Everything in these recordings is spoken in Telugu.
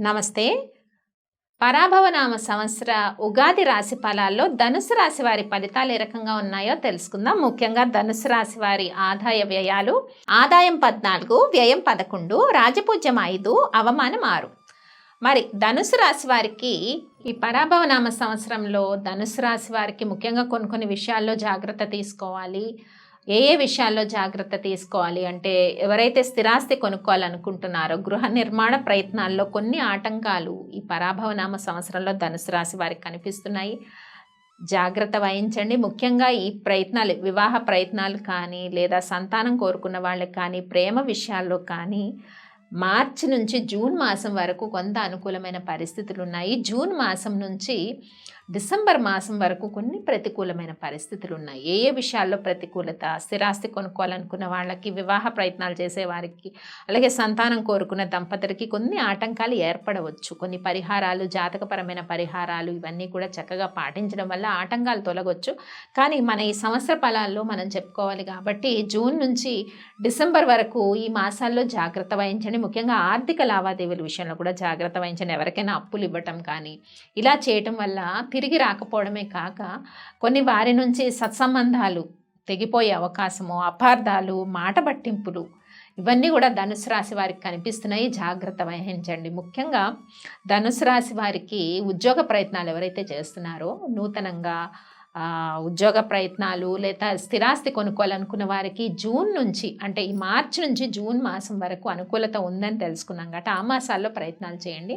నమస్తే. పరాభవనామ సంవత్సర ఉగాది రాశి ఫలాల్లో ధనుసు రాశి వారి ఫలితాలు ఏ రకంగా ఉన్నాయో తెలుసుకుందాం. ముఖ్యంగా ధనుసు రాశి వారి ఆదాయ వ్యయాలు. ఆదాయం 14, వ్యయం 11, రాజపూజ్యం 5, అవమానం 6. మరి ధనుసు రాశి వారికి ఈ పరాభవనామ సంవత్సరంలో ధనుసు రాశి వారికి ముఖ్యంగా కొన్ని విషయాల్లో జాగ్రత్త తీసుకోవాలి. ఏ విషయాల్లో జాగ్రత్త తీసుకోవాలి అంటే, ఎవరైతే స్థిరాస్తి కొనుక్కోవాలనుకుంటున్నారో గృహ నిర్మాణ ప్రయత్నాల్లో కొన్ని ఆటంకాలు ఈ పరాభవనామ సంవత్సరంలో ధనుసు రాశి వారికి కనిపిస్తున్నాయి. జాగ్రత్త వహించండి. ముఖ్యంగా ఈ ప్రయత్నాలు, వివాహ ప్రయత్నాలు కానీ లేదా సంతానం కోరుకున్న వాళ్ళకి కానీ, ప్రేమ విషయాల్లో కానీ మార్చి నుంచి జూన్ మాసం వరకు కొంత అనుకూలమైన పరిస్థితులు ఉన్నాయి. జూన్ మాసం నుంచి డిసెంబర్ మాసం వరకు కొన్ని ప్రతికూలమైన పరిస్థితులు ఉన్నాయి. ఏ విషయాల్లో ప్రతికూలత? స్థిరాస్తి కొనుక్కోవాలనుకున్న వాళ్ళకి, వివాహ ప్రయత్నాలు చేసేవారికి, అలాగే సంతానం కోరుకున్న దంపతులకి కొన్ని ఆటంకాలు ఏర్పడవచ్చు. కొన్ని పరిహారాలు, జాతకపరమైన పరిహారాలు ఇవన్నీ కూడా చక్కగా పాటించడం వల్ల ఆటంకాలు తొలగొచ్చు. కానీ మన ఈ సంవత్సర ఫలాల్లో మనం చెప్పుకోవాలి కాబట్టి జూన్ నుంచి డిసెంబర్ వరకు ఈ మాసాల్లో జాగ్రత్త వహించండి. ముఖ్యంగా ఆర్థిక లావాదేవీల విషయంలో కూడా జాగ్రత్త వహించండి. ఎవరికైనా అప్పులు ఇవ్వటం కానీ ఇలా చేయటం వల్ల తిరిగి రాకపోవడమే కాక కొన్ని వారి నుంచి సత్సంబంధాలు తెగిపోయే అవకాశము, అపార్థాలు, మాట పట్టింపులు ఇవన్నీ కూడా ధనుసు రాశి వారికి కనిపిస్తున్నాయి. జాగ్రత్త వహించండి. ముఖ్యంగా ధనుసు రాశి వారికి ఉద్యోగ ప్రయత్నాలు ఎవరైతే చేస్తున్నారో, నూతనంగా ఉద్యోగ ప్రయత్నాలు లేదా స్థిరాస్తి కొనుక్కోవాలనుకున్న వారికి జూన్ నుంచి, అంటే ఈ మార్చి నుంచి జూన్ మాసం వరకు అనుకూలత ఉందని తెలుసుకున్నాం కాబట్టి ఆ మాసాల్లో ప్రయత్నాలు చేయండి.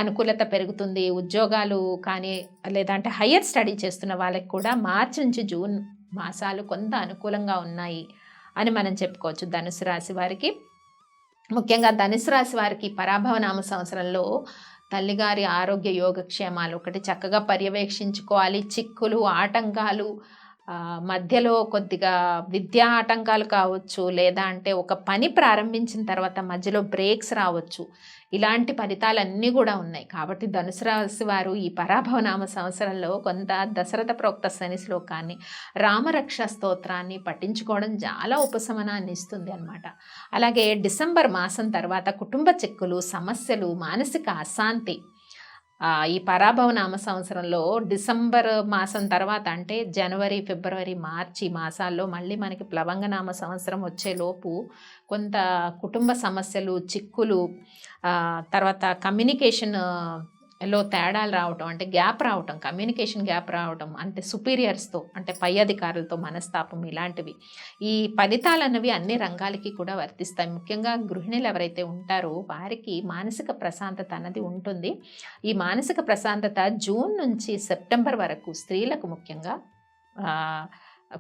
అనుకూలత పెరుగుతుంది. ఉద్యోగాలు కానీ లేదంటే హయ్యర్ స్టడీ చేస్తున్న వాళ్ళకి కూడా మార్చి నుంచి జూన్ మాసాలు కొంత అనుకూలంగా ఉన్నాయి అని మనం చెప్పుకోవచ్చు ధనుసు రాశి వారికి. ముఖ్యంగా ధనుసు రాశి వారికి పరాభవనామ సంవత్సరంలో తల్లిగారి ఆరోగ్య యోగక్షేమాలు ఒకటి చక్కగా పర్యవేక్షించుకోవాలి. చిక్కులు, ఆటంకాలు, మధ్యలో కొద్దిగా విద్యా ఆటంకాలు కావచ్చు, లేదా అంటే ఒక పని ప్రారంభించిన తర్వాత మధ్యలో బ్రేక్స్ రావచ్చు. ఇలాంటి ఫలితాలన్నీ కూడా ఉన్నాయి. కాబట్టి ధనుసు రాశి వారు ఈ పరాభవనామ సంవత్సరంలో కొంత దశరథ ప్రోక్త శని శ్లోకాన్ని, రామరక్ష స్తోత్రాన్ని పఠించుకోవడం చాలా ఉపశమనాన్ని ఇస్తుంది అన్నమాట. అలాగే డిసెంబర్ మాసం తర్వాత కుటుంబ చిక్కులు, సమస్యలు, మానసిక అశాంతి ఈ పరాభవనామ సంవత్సరంలో డిసెంబర్ మాసం తర్వాత అంటే జనవరి, ఫిబ్రవరి, మార్చి మాసాల్లో మళ్ళీ మనకి ప్లవంగనామ సంవత్సరం వచ్చేలోపు కొంత కుటుంబ సమస్యలు, చిక్కులు, తర్వాత కమ్యూనికేషన్లో తేడాలు రావటం, అంటే గ్యాప్ రావటం, కమ్యూనికేషన్ గ్యాప్ రావటం, అంటే సుపీరియర్స్తో, అంటే పై అధికారులతో మనస్తాపం, ఇలాంటివి ఈ ఫలితాలు అన్నవి అన్ని రంగాలకి కూడా వర్తిస్తాయి. ముఖ్యంగా గృహిణులు ఎవరైతే ఉంటారో వారికి మానసిక ప్రశాంతత అన్నది ఉంటుంది. ఈ మానసిక ప్రశాంతత జూన్ నుంచి సెప్టెంబర్ వరకు స్త్రీలకు ముఖ్యంగా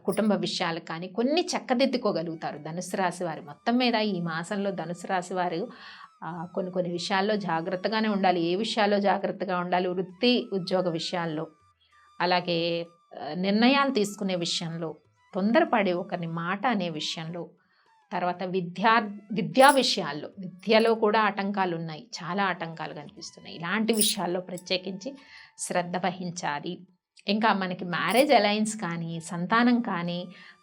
కుటుంబ విషయాలు కానీ కొన్ని చక్కదిద్దుకోగలుగుతారు ధనుసు రాశి వారు. మొత్తం మీద ఈ మాసంలో ధనుసు రాశి వారు కొన్ని విషయాల్లో జాగ్రత్తగానే ఉండాలి. ఏ విషయాల్లో జాగ్రత్తగా ఉండాలి? వృత్తి, ఉద్యోగ విషయాల్లో, అలాగే నిర్ణయాలు తీసుకునే విషయంలో, తొందరపడి ఒకరిని మాట అనే విషయంలో, తర్వాత విద్యా విషయాల్లో, విద్యలో కూడా ఆటంకాలు ఉన్నాయి, చాలా ఆటంకాలు కనిపిస్తున్నాయి. ఇలాంటి విషయాల్లో ప్రత్యేకించి శ్రద్ధ వహించాలి. ఇంకా మనకి మ్యారేజ్ అలయన్స్ కానీ, సంతానం కానీ,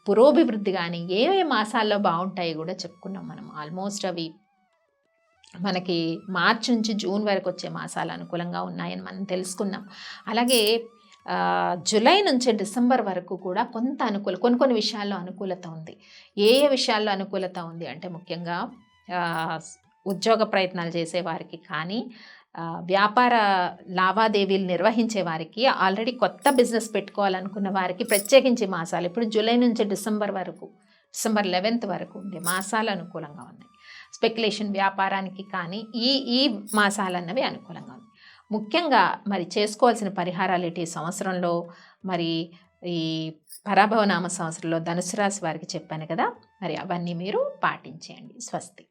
పురోభివృద్ధి కానీ ఏ మాసాల్లో బాగుంటాయి కూడా చెప్పుకున్నాం మనం. ఆల్మోస్ట్ అవి మనకి మార్చి నుంచి జూన్ వరకు వచ్చే మాసాలు అనుకూలంగా ఉన్నాయని మనం తెలుసుకున్నాం. అలాగే జూలై నుంచి డిసెంబర్ వరకు కూడా కొంత కొన్ని విషయాల్లో అనుకూలత ఉంది. ఏ విషయాల్లో అనుకూలత ఉంది అంటే ముఖ్యంగా ఉద్యోగ ప్రయత్నాలు చేసేవారికి కానీ, వ్యాపార లావాదేవీలు నిర్వహించే వారికి, ఆల్రెడీ కొత్త బిజినెస్ పెట్టుకోవాలనుకున్న వారికి ప్రత్యేకించి మాసాలు ఇప్పుడు జూలై నుంచి డిసెంబర్ వరకు, డిసెంబర్ 11th వరకు ఉండే మాసాలు అనుకూలంగా ఉన్నాయి. స్పెక్యులేషన్ వ్యాపారానికి కానీ ఈ మాసాలన్నవి అనుకూలంగా ఉన్నాయి. ముఖ్యంగా మరి చేసుకోవాల్సిన పరిహారాలు ఏంటి ఈ సంవత్సరంలో? మరి ఈ పరాభవనామ సంవత్సరంలో ధనుసు రాశి వారికి చెప్పాను కదా, మరి అవన్నీ మీరు పాటించేయండి. స్వస్తి.